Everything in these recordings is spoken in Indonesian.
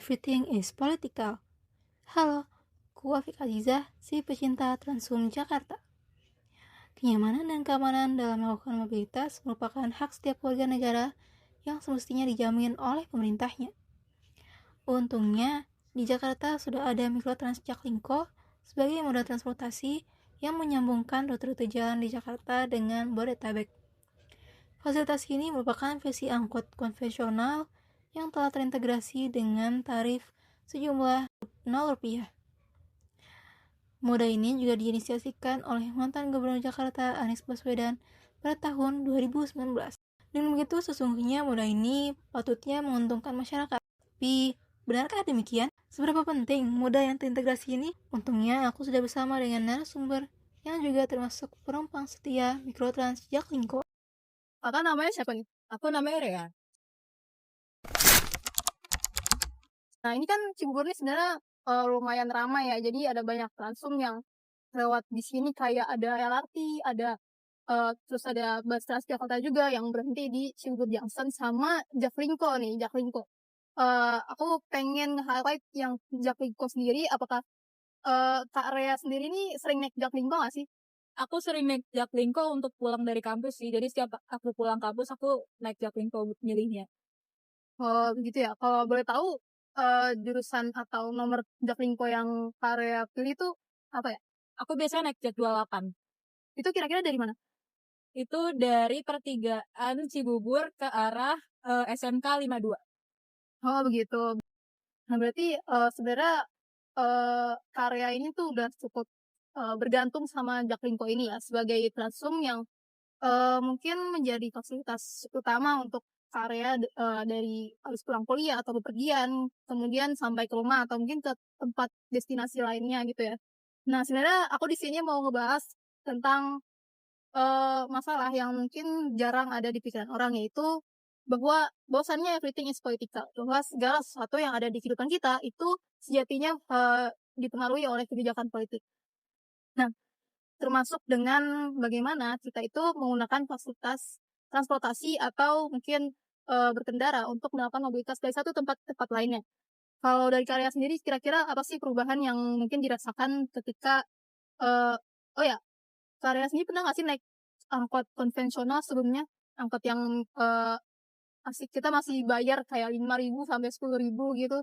Everything is political. Halo, aku Afik Azizah, si pecinta Transum Jakarta. Kenyamanan dan keamanan dalam melakukan mobilitas merupakan hak setiap warga negara yang semestinya dijamin oleh pemerintahnya. Untungnya, di Jakarta sudah ada Mikrotrans Jaklingko sebagai moda transportasi yang menyambungkan rute-rute jalan di Jakarta dengan Bodetabek. Fasilitas ini merupakan versi angkut konvensional yang telah terintegrasi dengan tarif sejumlah Rp0. Moda ini juga diinisiasikan oleh mantan Gubernur Jakarta Anies Baswedan pada tahun 2019. Dan begitu sesungguhnya moda ini patutnya menguntungkan masyarakat. Tapi, benarkah demikian? Seberapa penting moda yang terintegrasi ini? Untungnya aku sudah bersama dengan narasumber yang juga termasuk penumpang setia Mikrotrans Jaklingko. Kakak namanya siapa nih? Aku namanya Rea. Nah ini kan Cibubur ini sebenarnya lumayan ramai ya. Jadi ada banyak Transum yang lewat di sini, kayak ada LRT, ada terus ada bus Transjakarta juga yang berhenti di Cibubur Junction sama Jaklingko nih, Jaklingko. Aku pengen highlight yang Jaklingko sendiri. Apakah Kak Rea sendiri nih sering naik Jaklingko nggak sih? Aku sering naik Jaklingko untuk pulang dari kampus sih. Jadi setiap aku pulang kampus, aku naik Jaklingko milihnya. Oh begitu ya. Kalau boleh tahu jurusan atau nomor Jaklingko yang Kak Rea pilih itu apa ya? Aku biasanya naik Jak 28. Itu kira-kira dari mana? Itu dari pertigaan Cibubur ke arah SMK 52. Oh begitu. Nah berarti sebenarnya karya ini tuh udah cukup bergantung sama Jaklingko ini ya, sebagai Transum yang mungkin menjadi fasilitas utama untuk karya dari habis pulang kuliah atau bepergian, kemudian sampai ke rumah atau mungkin ke tempat destinasi lainnya gitu ya. Nah sebenarnya aku di sini mau ngebahas tentang masalah yang mungkin jarang ada di pikiran orang, yaitu bahwa bahwasannya everything is political, bahwa segala sesuatu yang ada di kehidupan kita itu sejatinya dipengaruhi oleh kebijakan politik. Nah, termasuk dengan bagaimana kita itu menggunakan fasilitas transportasi atau mungkin berkendara untuk melakukan mobilitas dari satu tempat ke tempat lainnya. Kalau dari karya sendiri, kira-kira apa sih perubahan yang mungkin dirasakan ketika oh ya, karya sendiri pernah nggak sih naik angkot konvensional sebelumnya? Angkot yang kita masih bayar kayak 5.000 sampai 10.000 gitu.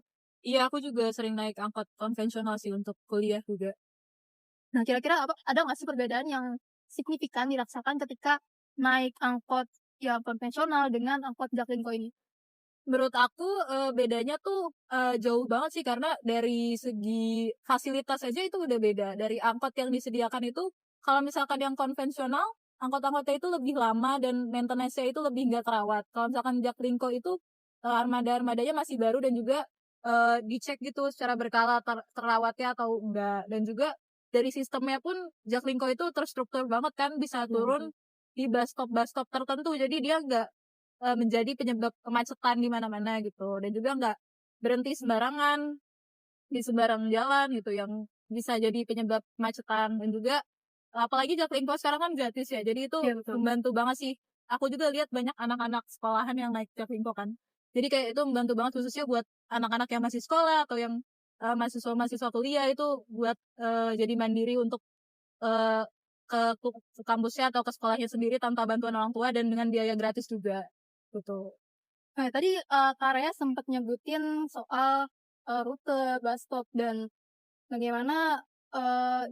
Iya, aku juga sering naik angkot konvensional sih untuk kuliah juga. Nah, kira-kira ada nggak sih perbedaan yang signifikan dirasakan ketika naik angkot yang konvensional dengan angkot Jaklingko ini? Menurut aku bedanya tuh jauh banget sih, karena dari segi fasilitas aja itu udah beda. Dari angkot yang disediakan itu, kalau misalkan yang konvensional, angkot-angkotnya itu lebih lama dan maintenance-nya itu lebih nggak terawat. Kalau misalkan Jaklingko itu armada-armadanya masih baru dan juga dicek gitu secara berkala terawatnya atau enggak. Dan juga dari sistemnya pun Jaklingko itu terstruktur banget kan, bisa turun di bus stop tertentu. Jadi dia nggak menjadi penyebab kemacetan di mana-mana gitu, dan juga nggak berhenti sembarangan di sembarang jalan gitu yang bisa jadi penyebab kemacetan. Dan juga apalagi Jaklingko sekarang kan gratis ya, jadi itu membantu banget sih. Aku juga lihat banyak anak-anak sekolahan yang naik Jaklingko kan, jadi kayak itu membantu banget, khususnya buat anak-anak yang masih sekolah atau yang mahasiswa kuliah, itu buat jadi mandiri untuk uh, ke kampusnya atau ke sekolahnya sendiri tanpa bantuan orang tua dan dengan biaya gratis juga gitu. Nah, tadi Kak Rea sempat nyebutin soal rute, bus stop, dan bagaimana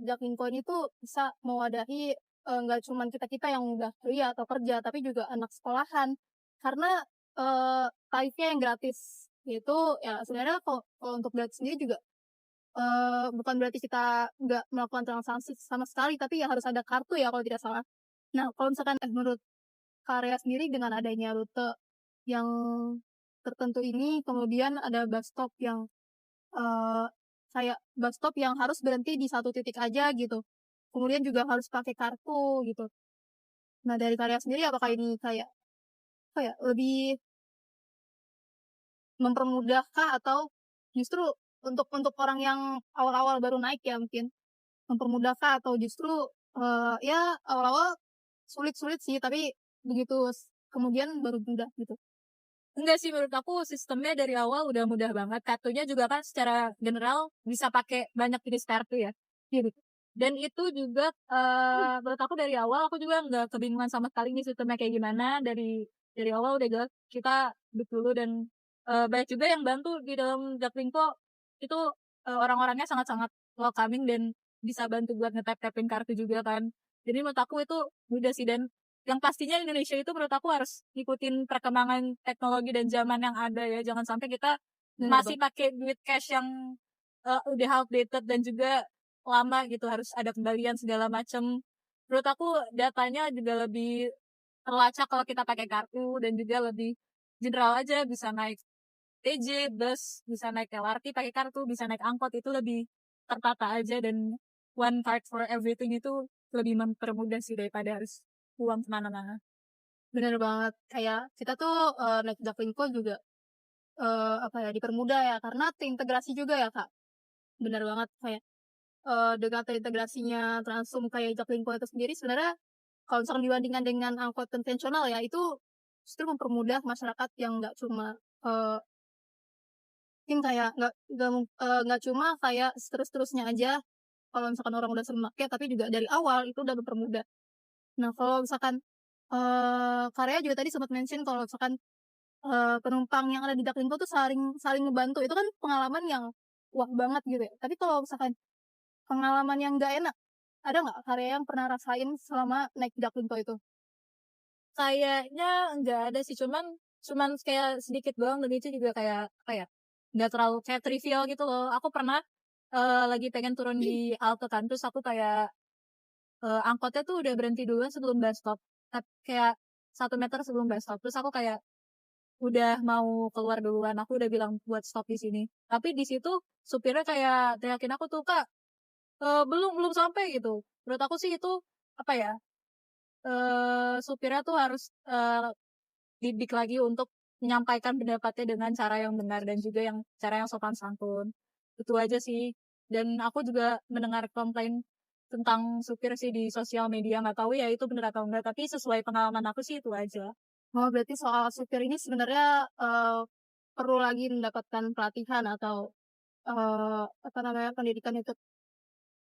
Jaklingko ini tuh bisa mewadahi nggak cuma kita-kita yang udah kuliah atau kerja, tapi juga anak sekolahan. Karena tarifnya yang gratis. Itu ya sebenarnya kalau untuk gratis sendiri juga bukan berarti kita nggak melakukan transaksi sama sekali, tapi ya harus ada kartu ya kalau tidak salah. Nah, kalau misalkan menurut Kak Rea sendiri, dengan adanya rute yang tertentu ini, kemudian ada bus stop yang kayak bus stop yang harus berhenti di satu titik aja gitu. Kemudian juga harus pakai kartu gitu. Nah, dari karya sendiri apakah ini kayak apa ya, lebih mempermudahkah atau justru untuk orang yang awal-awal baru naik ya mungkin mempermudahkah, atau justru ya awal-awal sulit-sulit sih tapi begitu kemudian baru mudah gitu. Enggak sih, menurut aku sistemnya dari awal udah mudah banget. Kartunya juga kan secara general bisa pakai banyak jenis kartu ya. Iya, betul. Dan itu juga menurut aku dari awal aku juga nggak kebingungan sama sekali nih sistemnya kayak gimana. Dari awal udah jelas kita duduk dulu dan banyak juga yang bantu di dalam Jaklingko itu orang-orangnya sangat-sangat welcoming dan bisa bantu buat nge-tap-tapin kartu juga kan. Jadi menurut aku itu mudah sih, dan yang pastinya Indonesia itu menurut aku harus ngikutin perkembangan teknologi dan zaman yang ada ya. Jangan sampai kita Bener masih banget. pakai duit cash yang udah outdated dan juga lama gitu, harus ada kembalian segala macam. Menurut aku datanya juga lebih terlacak kalau kita pakai kartu, dan juga lebih general aja, bisa naik TJ, bus, bisa naik LRT pakai kartu, bisa naik angkot, itu lebih tertata aja, dan one card for everything itu lebih mempermudah sih daripada harus uang kemana-mana. Bener banget. Kayak kita tuh naik Jaklingko juga apa ya, dipermudah ya karena terintegrasi juga ya, Kak. Bener banget kayak dengan terintegrasinya Transum kayak Jaklingko itu sendiri sebenarnya kalau misalkan dibandingkan dengan angkot konvensional ya, itu justru mempermudah masyarakat yang nggak cuma mungkin kayak nggak cuma kayak terus-terusnya aja kalau misalkan orang udah sering make, tapi juga dari awal itu udah mempermudah. Nah, kalau misalkan Karya juga tadi sempat mention kalau misalkan penumpang yang ada di Jaklingko tuh saling saling ngebantu, itu kan pengalaman yang wah banget gitu ya. Tapi kalau misalkan pengalaman yang nggak enak, ada nggak Karya yang pernah rasain selama naik Jaklingko itu? Kayaknya nggak ada sih, cuman kayak sedikit doang, dan itu juga kayak apa ya, nggak terlalu kayak trivial gitu loh. Aku pernah lagi pengen turun di halte kan, terus aku kayak angkotnya tuh udah berhenti duluan sebelum bus stop, kayak 1 meter sebelum bus stop. Terus aku kayak udah mau keluar duluan, aku udah bilang buat stop di sini. Tapi di situ supirnya kayak teriakin aku tuh, "Kak, belum belum sampai," gitu. Menurut aku sih itu apa ya, supirnya tuh harus didik lagi untuk menyampaikan pendapatnya dengan cara yang benar dan juga yang cara yang sopan santun. Itu aja sih. Dan aku juga mendengar komplain tentang supir sih di sosial media, nggak tahu ya itu benar atau enggak, tapi sesuai pengalaman aku sih itu aja. Oh, berarti soal supir ini sebenarnya perlu lagi mendapatkan pelatihan atau apa namanya, pendidikan itu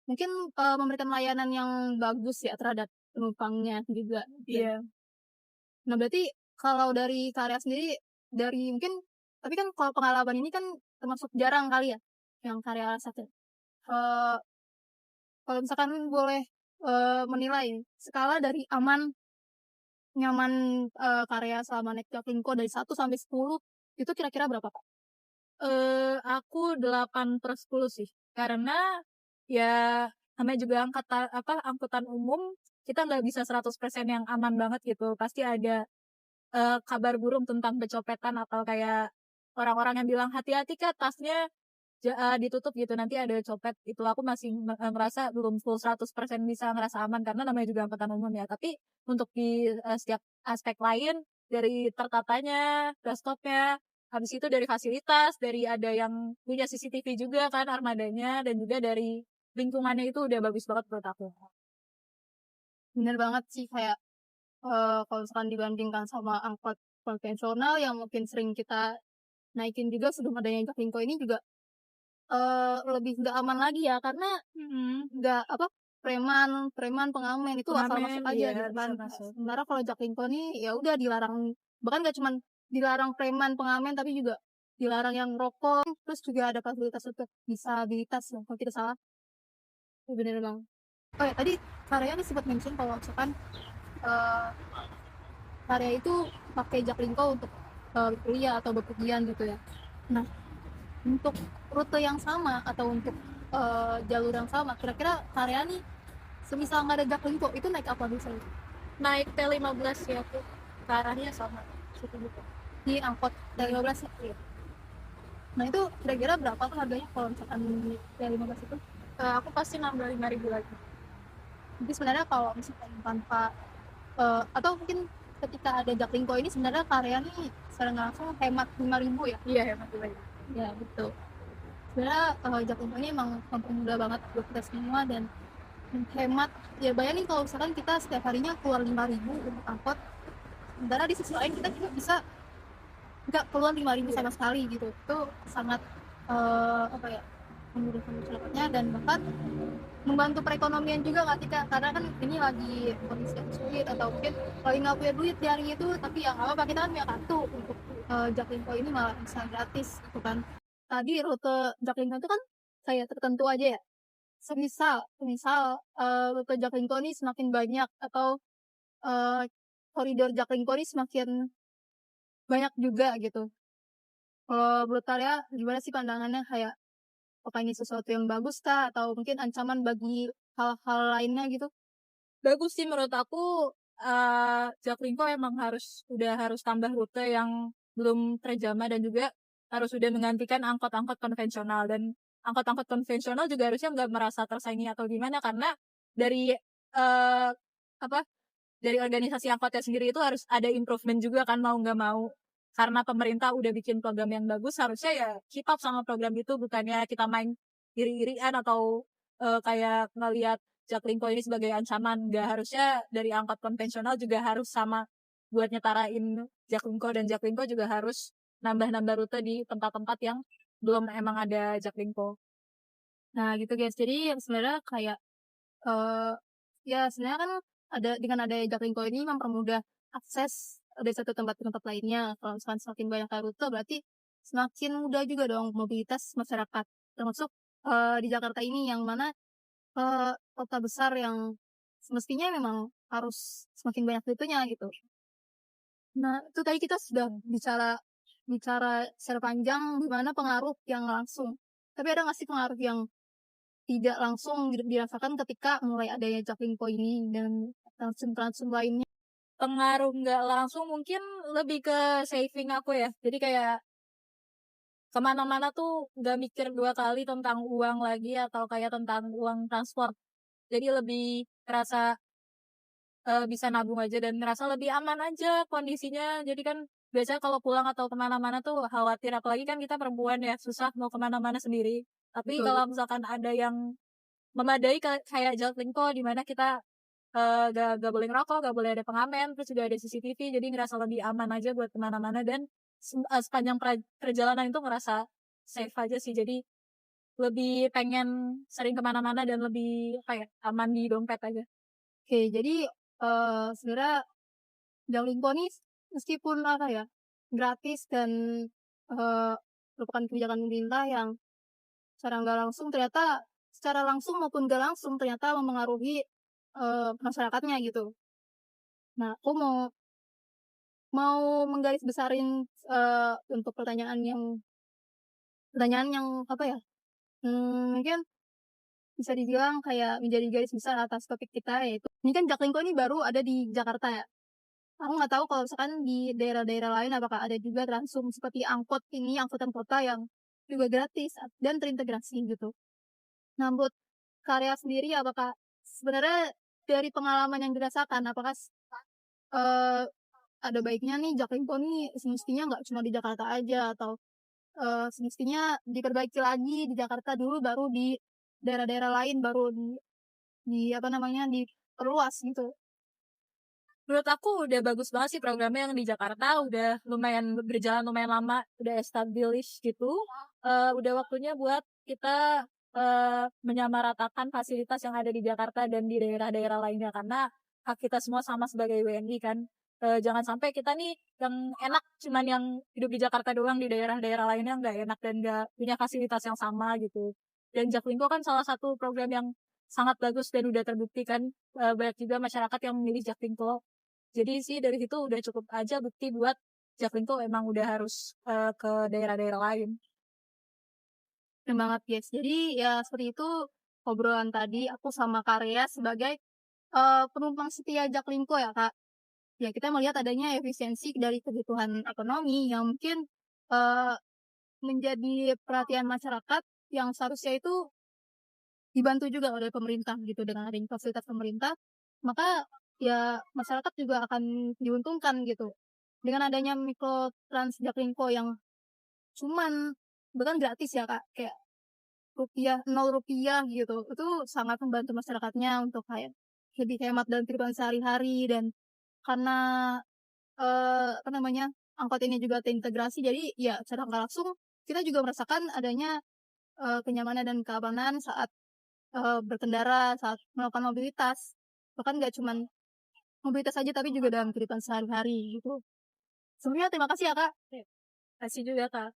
mungkin memberikan layanan yang bagus ya terhadap penumpangnya juga. Iya. Nah, berarti kalau dari Karya sendiri, dari mungkin tapi kan kalau pengalaman ini kan termasuk jarang kali ya yang Karya rasakan. Eee, kalau misalkan boleh menilai skala dari aman, nyaman, Karya selama naik Jaklingko dari 1 sampai 10 itu kira-kira berapa, Kak? Aku 8/10 sih. Karena ya namanya juga angkutan umum, kita nggak bisa 100% yang aman banget gitu. Pasti ada kabar burung tentang pencopetan, atau kayak orang-orang yang bilang, "Hati-hati Kak, tasnya ditutup gitu, nanti ada copet." Itu aku masih merasa belum full 100% bisa ngerasa aman, karena namanya juga angkutan umum ya. Tapi untuk di setiap aspek lain, dari tertatanya, bus stopnya, habis itu dari fasilitas, dari ada yang punya CCTV juga kan armadanya, dan juga dari lingkungannya itu udah bagus banget menurut aku. Bener banget sih kayak, kalau misalkan dibandingkan sama angkot konvensional yang mungkin sering kita naikin juga sebelum adanya Jaklingko ini juga, lebih nggak aman lagi ya karena nggak apa, preman preman, pengamen itu asal Pengamen, masuk aja iya gitu bisa kan. masuk. Sementara kalau Jaklingko nih ya udah dilarang, bahkan nggak cuman dilarang preman, pengamen, tapi juga dilarang yang rokok, terus juga ada fasilitas untuk disabilitas ya kalau tidak salah. Iya, bener Bang. Oh ya tadi Karya nih sempat mention kalau misalkan, eee, Karya itu pakai Jaklingko untuk, kuliah atau bepergian gitu ya. Nah, untuk rute yang sama atau untuk, jalur yang sama kira-kira Karya nih semisal nggak ada Jaklingko itu naik apa biasanya? Naik T15 ya tuh, ke arahnya sama, situ juga. Di angkot T15 ya? Iya. Nah itu kira-kira berapa tuh harganya kalau misalkan naik T15 itu? Aku pasti nambah 5.000 lagi. Jadi sebenarnya kalau misalkan tanpa, atau mungkin ketika ada Jaklingko ini sebenarnya Karya nih secara nggak langsung hemat 5.000 ya? Iya, hemat lagi. Ya betul. Sebenarnya, Jaklingko ini emang mempermudah banget buat kita semua dan hemat. Ya bayangin kalau misalkan kita setiap harinya keluar 5.000 untuk angkot, sementara di sisi lain kita juga bisa nggak keluar 5.000 sama sekali gitu. Itu sangat apa ya, memudahkan masyarakatnya dan bahkan membantu perekonomian juga nggak sih Kak? Karena kan ini lagi kondisi yang sulit atau mungkin lagi nggak punya duit di hari itu, tapi ya nggak apa-apa kita kan punya kartu untuk Jaklingko ini malah bisa gratis gitu kan. Tadi rute Jaklingko itu kan kayak tertentu aja ya. Semisal rute Jaklingko ini semakin banyak atau eh, koridor Jaklingko ini semakin banyak juga gitu. Kalau menurut kalian gimana sih pandangannya, kayak apakah ini sesuatu yang bagus kah atau mungkin ancaman bagi hal-hal lainnya gitu? Bagus sih menurut aku, Jaklingko emang udah harus tambah rute yang belum terjamah dan juga harus udah menggantikan angkot-angkot konvensional. Dan angkot-angkot konvensional juga harusnya nggak merasa tersaingi atau gimana, karena dari eee, apa, dari organisasi angkotnya sendiri itu harus ada improvement juga kan, mau nggak mau. Karena pemerintah udah bikin program yang bagus, harusnya ya keep up sama program itu, bukannya kita main iri-irian atau kayak ngelihat Jaklingko ini sebagai ancaman. Nggak, harusnya dari angkot konvensional juga harus sama buat nyetarain Jaklingko, dan Jaklingko juga harus nambah-nambah rute di tempat-tempat yang belum emang ada Jaklingko. Nah gitu guys, jadi sebenarnya kayak eh ya sebenarnya kan dengan adanya Jaklingko ini mempermudah akses dari satu tempat ke tempat lainnya. Kalau misalkan semakin banyak rute berarti semakin mudah juga dong mobilitas masyarakat. Termasuk di Jakarta ini yang mana kota besar yang semestinya memang harus semakin banyak rutenya gitu. Nah, itu tadi kita sudah bicara bicara secara panjang gimana pengaruh yang langsung. Tapi ada nggak sih pengaruh yang tidak langsung dirasakan ketika mulai adanya Jaklingko ini dan transum-transum lainnya? Pengaruh nggak langsung mungkin lebih ke saving aku ya. Jadi kayak kemana-mana tuh nggak mikir 2 kali tentang uang lagi atau kayak tentang uang transport. Jadi lebih ngerasa, bisa nabung aja dan ngerasa lebih aman aja kondisinya. Jadi kan biasanya kalau pulang atau kemana-mana tuh khawatir, apalagi kan kita perempuan ya, susah mau kemana-mana sendiri. Tapi Betul. kalau misalkan ada yang memadai kayak Jaklingko di mana kita, nggak boleh ngerokok, nggak boleh ada pengamen, terus juga ada CCTV, jadi ngerasa lebih aman aja buat kemana-mana. Dan sepanjang perjalanan itu ngerasa safe aja sih. Jadi lebih pengen sering kemana-mana dan lebih, apa ya, aman di dompet aja. Oke, jadi sebenarnya Jaklingko ini meskipun apa ya, gratis dan eee, merupakan kebijakan pemerintah yang secara langsung maupun nggak langsung ternyata memengaruhi masyarakatnya gitu. Nah, aku mau mau menggarisbesarin untuk pertanyaan yang apa ya, mungkin bisa dibilang kayak menjadi garis besar atas topik kita, yaitu ini kan Jaklingko ini baru ada di Jakarta ya. Aku nggak tahu kalau misalkan di daerah-daerah lain apakah ada juga Transum seperti angkot ini, angkutan kota yang juga gratis dan terintegrasi gitu. Nah, menurut karya sendiri apakah sebenarnya dari pengalaman yang dirasakan, apakah eee, ada baiknya nih Jaklingko nih semestinya nggak cuma di Jakarta aja atau semestinya diperbaiki lagi di Jakarta dulu baru di daerah-daerah lain baru di apa namanya, diperluas gitu. Menurut aku udah bagus banget sih programnya yang di Jakarta, udah lumayan berjalan lumayan lama, udah established gitu. Udah waktunya buat kita, menyamaratakan fasilitas yang ada di Jakarta dan di daerah-daerah lainnya, karena hak kita semua sama sebagai WNI kan. Jangan sampai kita nih yang enak cuman yang hidup di Jakarta doang, di daerah-daerah lainnya nggak enak dan nggak punya fasilitas yang sama gitu. Dan Jaklingko kan salah satu program yang sangat bagus dan udah terbukti kan, banyak juga masyarakat yang memilih Jaklingko. Jadi sih dari situ udah cukup aja bukti buat Jaklingko emang udah harus, ke daerah-daerah lain. Bener banget, guys. Jadi ya seperti itu obrolan tadi aku sama Karya sebagai penumpang setia Jaklingko ya, Kak. Ya kita melihat adanya efisiensi dari kebutuhan ekonomi yang mungkin eee, menjadi perhatian masyarakat yang seharusnya itu dibantu juga oleh pemerintah gitu dengan adanya fasilitas pemerintah, maka ya masyarakat juga akan diuntungkan gitu. Dengan adanya Mikrotrans Jaklingko yang cuman bahkan gratis ya, Kak, kayak Rp0 gitu, itu sangat membantu masyarakatnya untuk kayak lebih hemat dalam kehidupan sehari-hari dan karena apa namanya, angkot ini juga terintegrasi, jadi ya secara nggak langsung kita juga merasakan adanya kenyamanan dan keamanan saat berkendara, saat melakukan mobilitas. Bahkan nggak cuman mobilitas saja tapi juga dalam kehidupan sehari-hari gitu. Sebelumnya terima kasih ya Kak. Kasih juga Kak.